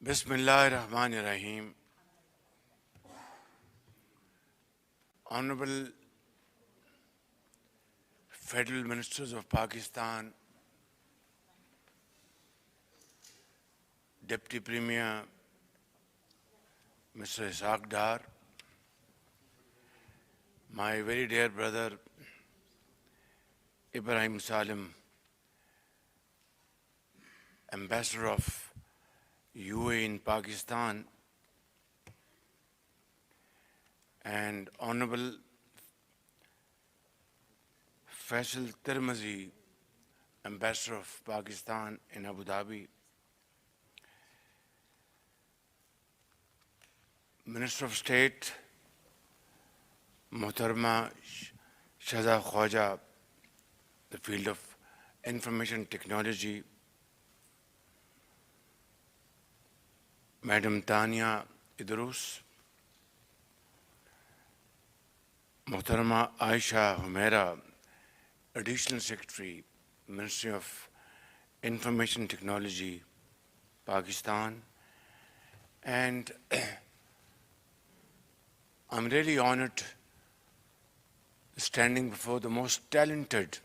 Bismillahirrahmanirrahim. Honorable Federal Ministers of Pakistan, Deputy Premier Mr. Ishaq Dar, my very dear brother Ibrahim Salim, Ambassador of UAE in Pakistan, and Honorable Faisal Tirmizi, Ambassador of Pakistan in Abu Dhabi, Minister of State Muhtarma Shaza Khwaja, the field of information technology, Madam Tania Idrus, Muhtarma Aisha Humaira, Additional Secretary, Ministry of Information Technology, Pakistan, and I'm really honored standing before the most talented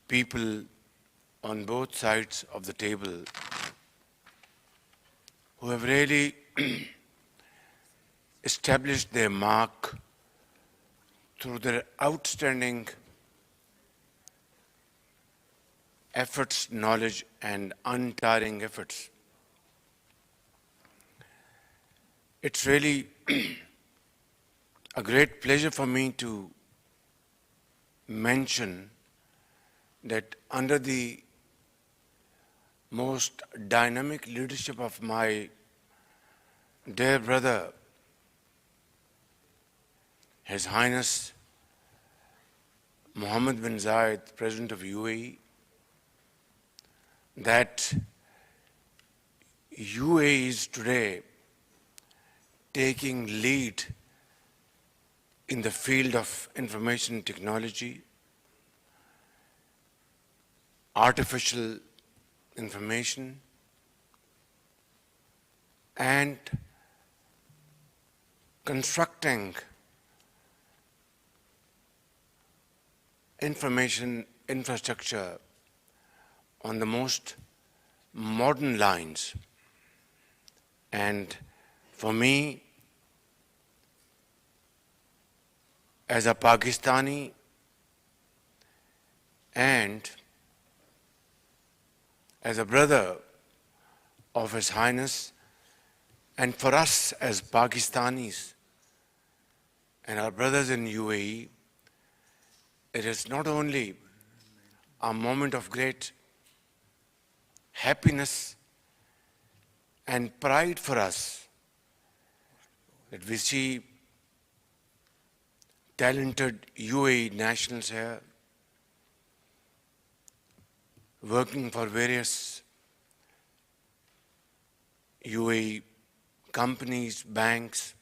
people on both sides of the table who have really established their mark through their outstanding efforts, knowledge, and untiring efforts. It's really a great pleasure for me to mention that under the most dynamic leadership of my dear brother, His Highness Mohammed bin Zayed, President of UAE, that UAE is today taking lead in the field of information technology, artificial information, and constructing information infrastructure on the most modern lines. And for me, as a Pakistani and as a brother of His Highness, and for us as Pakistanis and our brothers in UAE, it is not only a moment of great happiness and pride for us that we see talented UAE nationals here working for various UAE companies, banks,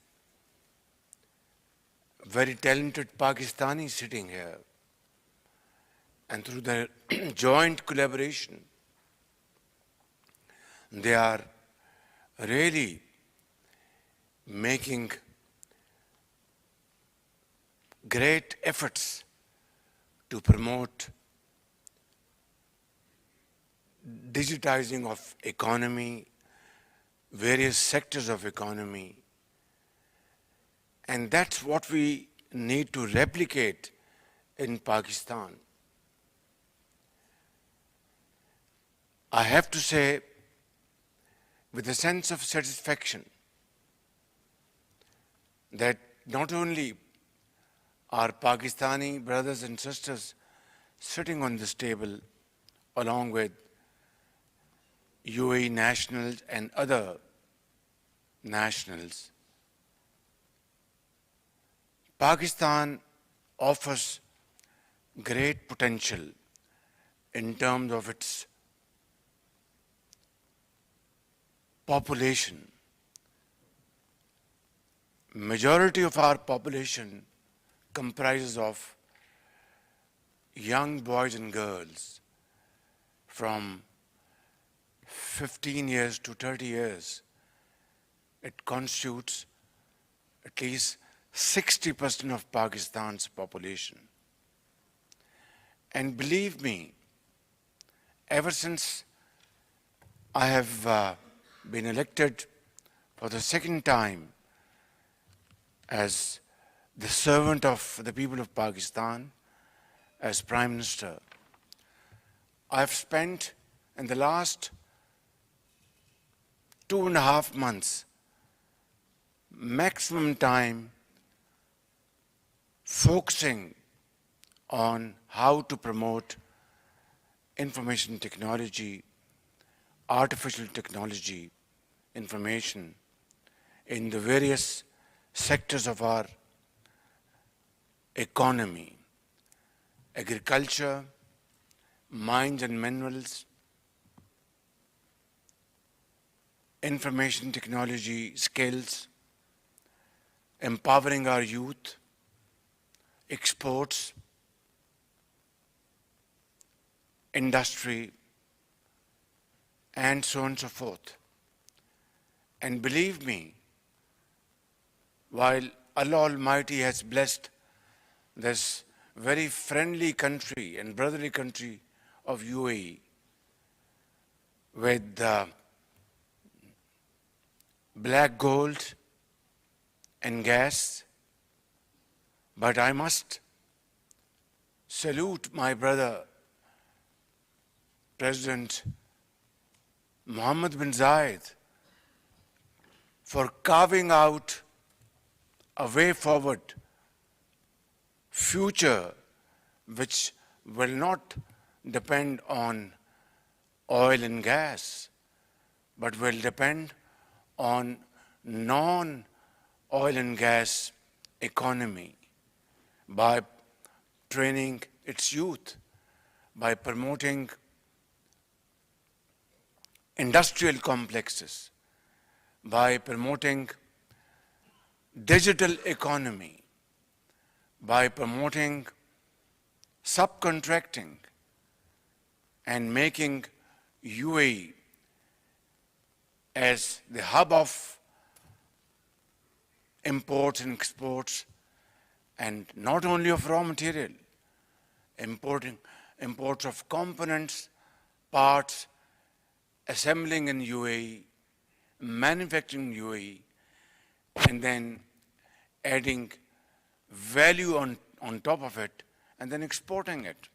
very talented Pakistanis sitting here. And through their joint collaboration, they are really making great efforts to promote digitizing of economy, various sectors of economy. And that's what we need to replicate in Pakistan. I have to say, with a sense of satisfaction, that not only are Pakistani brothers and sisters sitting on this table along with UAE nationals and other nationals, Pakistan offers great potential in terms of its population. Majority of our population comprises of young boys and girls from 15 years to 30 years, it constitutes at least 60% of Pakistan's population. And believe me, ever since I have been elected for the second time as the servant of the people of Pakistan, as Prime Minister, I've spent in the last 2.5 months maximum time focusing on how to promote information technology, artificial technology, information in the various sectors of our economy: agriculture, mines and minerals, information technology skills, empowering our youth, exports, industry, and so on and so forth. And believe me, while Allah Almighty has blessed this very friendly country and brotherly country of UAE with black gold and gas, but I must salute my brother, President Mohammed bin Zayed, for carving out a way forward, future which will not depend on oil and gas, but will depend on non-oil and gas economy, by training its youth, by promoting industrial complexes, by promoting digital economy, by promoting subcontracting and making UAE as the hub of imports and exports, and not only of raw material, imports of components, parts, assembling in UAE, manufacturing in UAE, and then adding value on top of it, and then exporting it.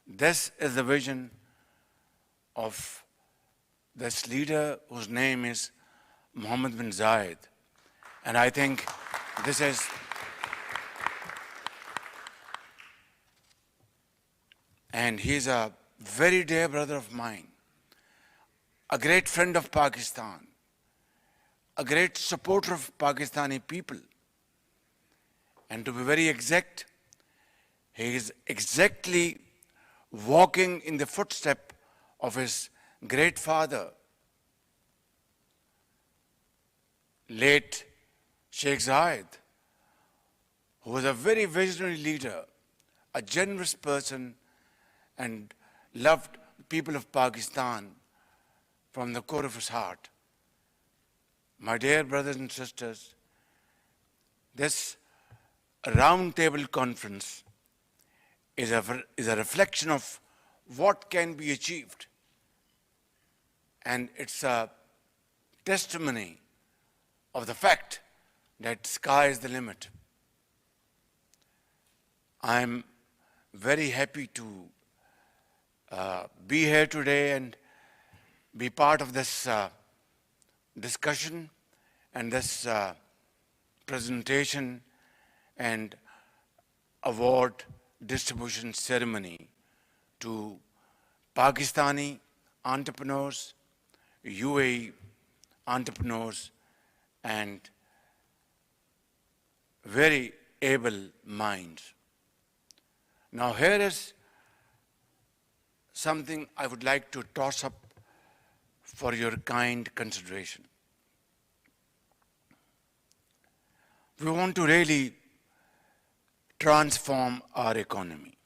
This is the vision of this leader whose name is Mohammed bin Zayed. And I think this is and he's a very dear brother of mine, a great friend of Pakistan, a great supporter of Pakistani people. And to be very exact, he is exactly walking in the footsteps of his great father, late Sheikh Zayed, who was a very visionary leader, a generous person, and loved the people of Pakistan from the core of his heart. My dear brothers and sisters, this roundtable conference is a reflection of what can be achieved. And it's a testimony of the fact that sky is the limit. I'm very happy to be here today and be part of this discussion and this presentation and award distribution ceremony to Pakistani entrepreneurs, UAE entrepreneurs, and very able minds. Now here is something I would like to toss up for your kind consideration. We want to really transform our economy.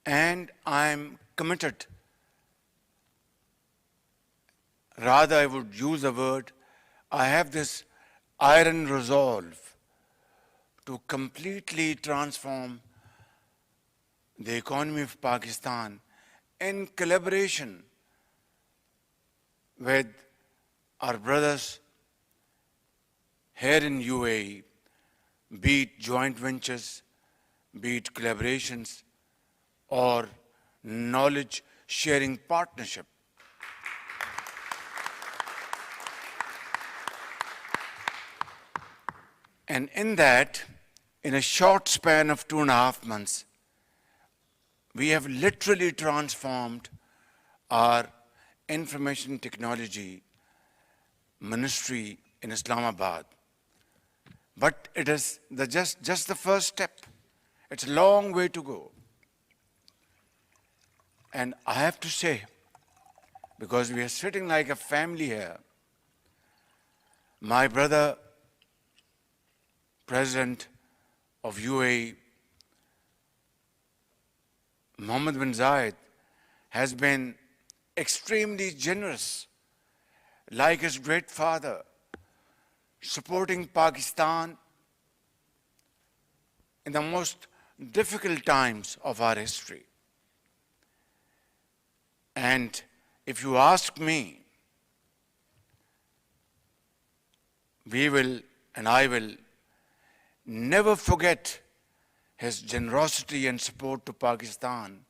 And I'm committed Rather, I would use the word, I have this iron resolve to completely transform the economy of Pakistan in collaboration with our brothers here in UAE, be it joint ventures, be it collaborations, or knowledge sharing partnership. And in that, in a short span of 2.5 months, we have literally transformed our information technology ministry in Islamabad. But it is just the first step. It's a long way to go. And I have to say, because we are sitting like a family here, my brother, President of UAE, Mohammed bin Zayed, has been extremely generous, like his great father, supporting Pakistan in the most difficult times of our history. And if you ask me, we will, and I will, never forget his generosity and support to Pakistan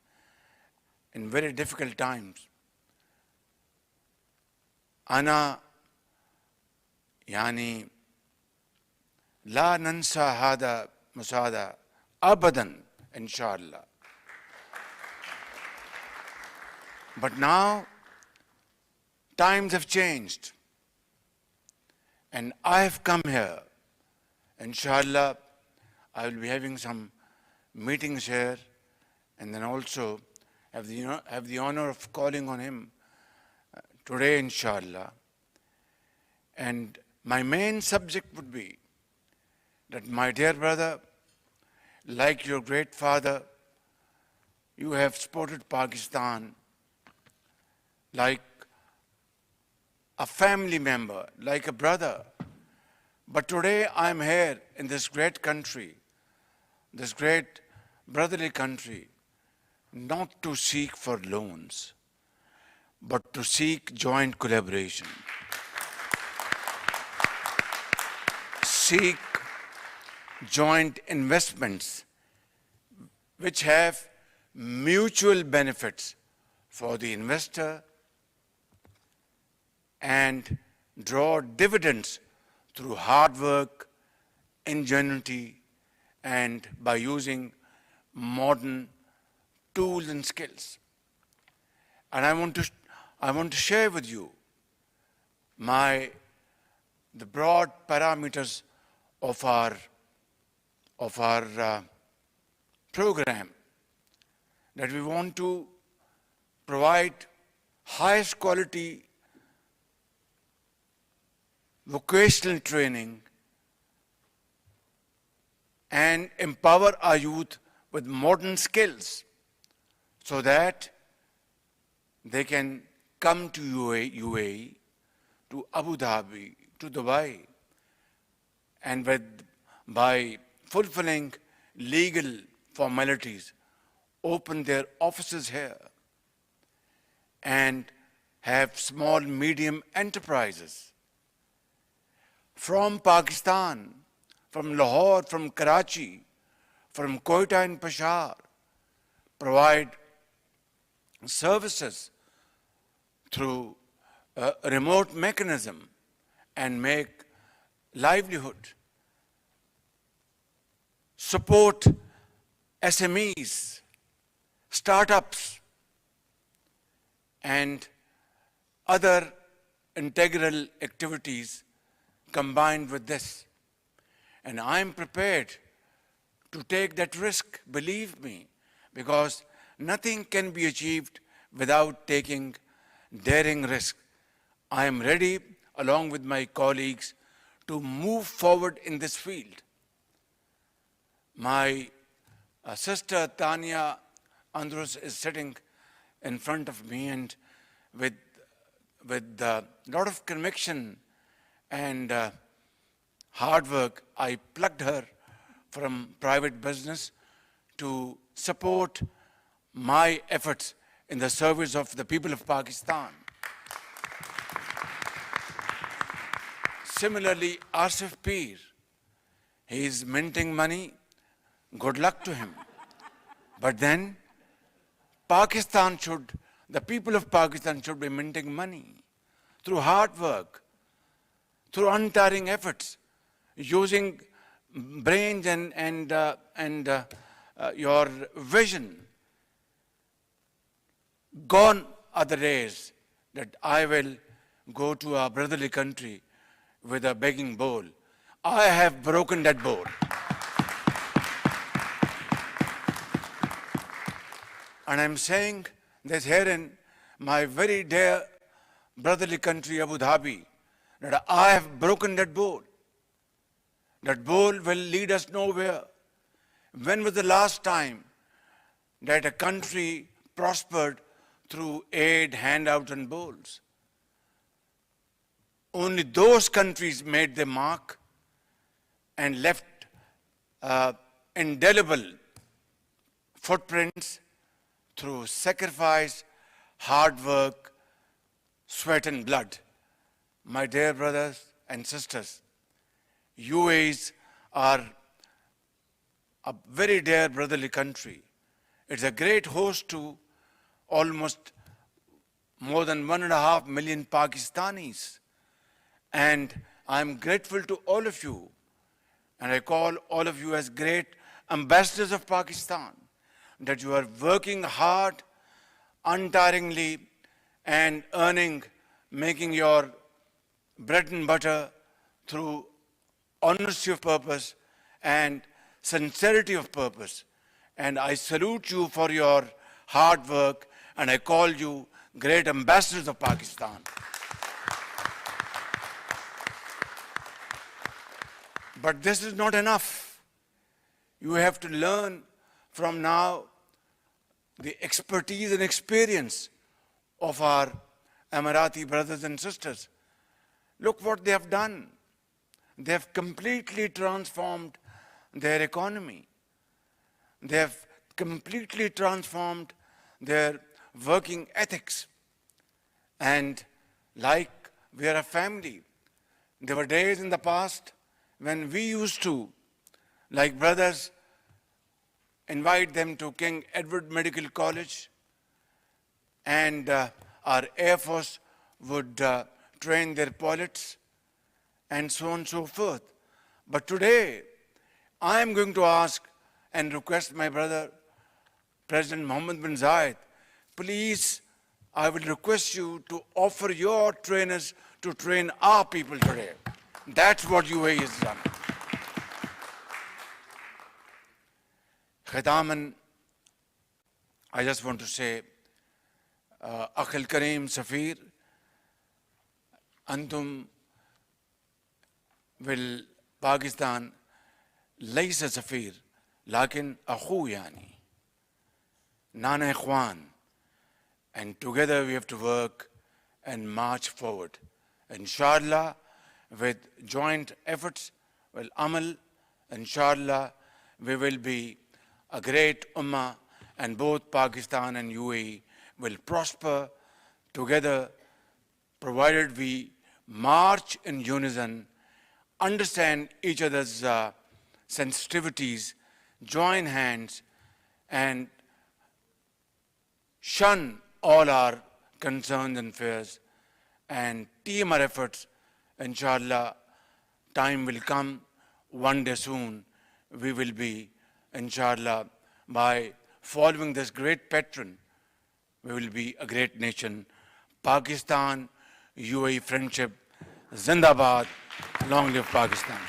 in very difficult times. أنا يعني لا ننسى هذا مساعدة أبدا إن شاء الله. But now times have changed, and I have come here. Inshallah, I will be having some meetings here, and then also have the honor of calling on him today, inshallah. And my main subject would be that, my dear brother, like your great father, you have supported Pakistan like a family member, like a brother. But today I'm here in this great country, this great brotherly country, not to seek for loans, but to seek joint collaboration. Seek joint investments which have mutual benefits for the investor and draw dividends through hard work, ingenuity, and by using modern tools and skills. And I want to share with you the broad parameters of our program, that we want to provide highest quality vocational training and empower our youth with modern skills so that they can come to UAE, to Abu Dhabi, to Dubai, and by fulfilling legal formalities, open their offices here and have small, medium enterprises. From Pakistan, from Lahore, from Karachi, from Quetta and Peshawar, provide services through a remote mechanism and make livelihood. Support SMEs, startups, and other integral activities combined with this. And I'm prepared to take that risk, believe me, because nothing can be achieved without taking daring risk. I am ready, along with my colleagues, to move forward in this field. My sister Tanya Andrus is sitting in front of me, and with with a lot of conviction and hard work, I plucked her from private business to support my efforts in the service of the people of Pakistan. Similarly, Asif Peer, he is minting money, good luck to him. But then, the people of Pakistan should be minting money through hard work, through untiring efforts, using brains and your vision. Gone are the days that I will go to a brotherly country with a begging bowl. I have broken that bowl. And I'm saying this here in my very dear brotherly country, Abu Dhabi, that I have broken that bowl. That bowl will lead us nowhere. When was the last time that a country prospered through aid, handouts, and bowls? Only those countries made their mark and left indelible footprints through sacrifice, hard work, sweat and blood. My dear brothers and sisters, UAEs are a very dear brotherly country. It's a great host to almost more than 1.5 million Pakistanis. And I'm grateful to all of you. And I call all of you as great ambassadors of Pakistan, that you are working hard, untiringly, and making your bread and butter through honesty of purpose and sincerity of purpose. And I salute you for your hard work, and I call you great ambassadors of Pakistan. But this is not enough. You have to learn from now the expertise and experience of our Emirati brothers and sisters. Look what they have done. They have completely transformed their economy. They have completely transformed their working ethics. And like we are a family, there were days in the past when we used to, like brothers, invite them to King Edward Medical College, and our Air Force would train their pilots, and so on and so forth. But today, I am going to ask and request my brother, President Mohammed bin Zayed, please, I will request you to offer your trainers to train our people today. That's what UAE has done. Khitaman, I just want to say, Akhil Kareem Safir, Antum will Pakistan laysa Safir, lakin akhu yani, nana ikhwan, and together we have to work and march forward. Inshallah, with joint efforts, well, amal, inshallah, we will be a great ummah, and both Pakistan and UAE will prosper together, provided we march in unison, understand each other's sensitivities, join hands, and shun all our concerns and fears, and team our efforts. Inshallah, time will come, one day soon, we will be, inshallah, by following this great patron, we will be a great nation. Pakistan, UAE friendship, Zindabad, long live Pakistan.